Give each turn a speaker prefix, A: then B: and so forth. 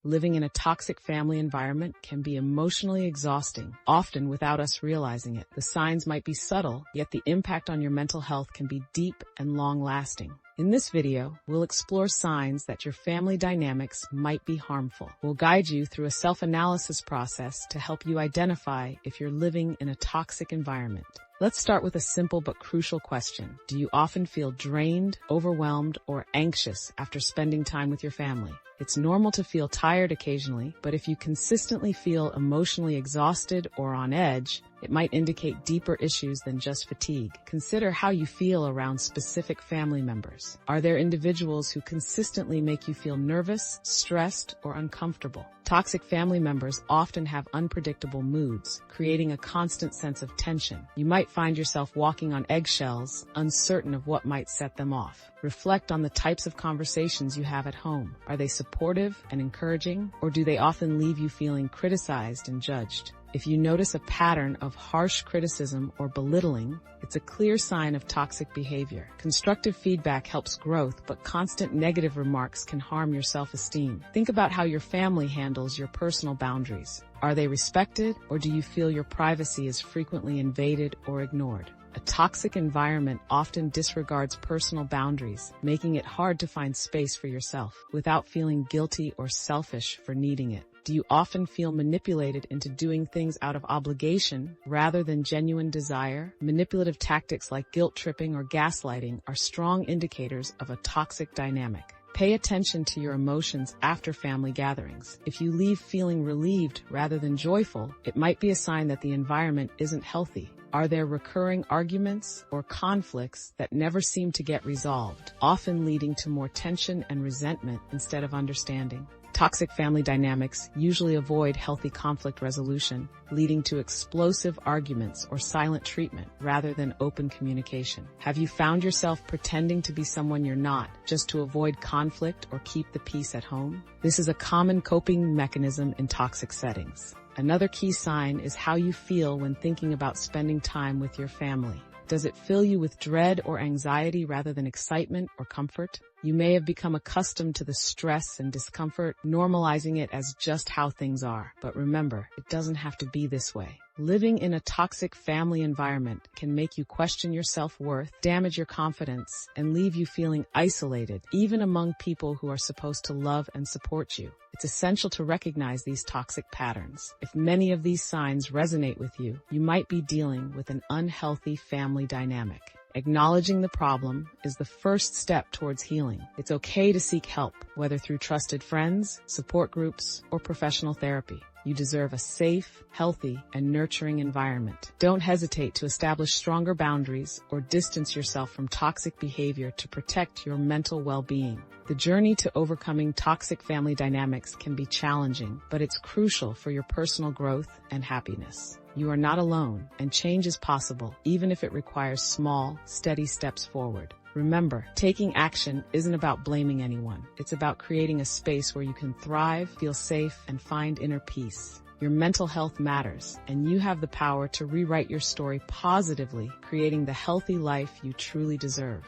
A: Living in a toxic family environment can be emotionally exhausting, often without us realizing it. The signs might be subtle, yet the impact on your mental health can be deep and long-lasting. In this video, we'll explore signs that your family dynamics might be harmful. We'll guide you through a self-analysis process to help you identify if you're living in a toxic environment. Let's start with a simple but crucial question. Do you often feel drained, overwhelmed, or anxious after spending time with your family? It's normal to feel tired occasionally, but if you consistently feel emotionally exhausted or on edge, it might indicate deeper issues than just fatigue. Consider how you feel around specific family members. Are there individuals who consistently make you feel nervous, stressed, or uncomfortable? Toxic family members often have unpredictable moods, creating a constant sense of tension. You might find yourself walking on eggshells, uncertain of what might set them off. Reflect on the types of conversations you have at home. Are they supportive and encouraging, or do they often leave you feeling criticized and judged? If you notice a pattern of harsh criticism or belittling, it's a clear sign of toxic behavior. Constructive feedback helps growth, but constant negative remarks can harm your self-esteem. Think about how your family handles your personal boundaries. Are they respected, or do you feel your privacy is frequently invaded or ignored? A toxic environment often disregards personal boundaries, making it hard to find space for yourself without feeling guilty or selfish for needing it. Do you often feel manipulated into doing things out of obligation rather than genuine desire? Manipulative tactics like guilt tripping or gaslighting are strong indicators of a toxic dynamic. Pay attention to your emotions after family gatherings. If you leave feeling relieved rather than joyful, it might be a sign that the environment isn't healthy. Are there recurring arguments or conflicts that never seem to get resolved, often leading to more tension and resentment instead of understanding? Toxic family dynamics usually avoid healthy conflict resolution, leading to explosive arguments or silent treatment rather than open communication. Have you found yourself pretending to be someone you're not, just to avoid conflict or keep the peace at home? This is a common coping mechanism in toxic settings. Another key sign is how you feel when thinking about spending time with your family. Does it fill you with dread or anxiety rather than excitement or comfort? You may have become accustomed to the stress and discomfort, normalizing it as just how things are. But remember, it doesn't have to be this way. Living in a toxic family environment can make you question your self-worth, damage your confidence, and leave you feeling isolated, even among people who are supposed to love and support you. It's essential to recognize these toxic patterns. If many of these signs resonate with you, you might be dealing with an unhealthy family dynamic. Acknowledging the problem is the first step towards healing. It's okay to seek help, whether through trusted friends, support groups, or professional therapy. You deserve a safe, healthy, and nurturing environment. Don't hesitate to establish stronger boundaries or distance yourself from toxic behavior to protect your mental well-being. The journey to overcoming toxic family dynamics can be challenging, but it's crucial for your personal growth and happiness. You are not alone, and change is possible, even if it requires small, steady steps forward. Remember, taking action isn't about blaming anyone. It's about creating a space where you can thrive, feel safe, and find inner peace. Your mental health matters, and you have the power to rewrite your story positively, creating the healthy life you truly deserve.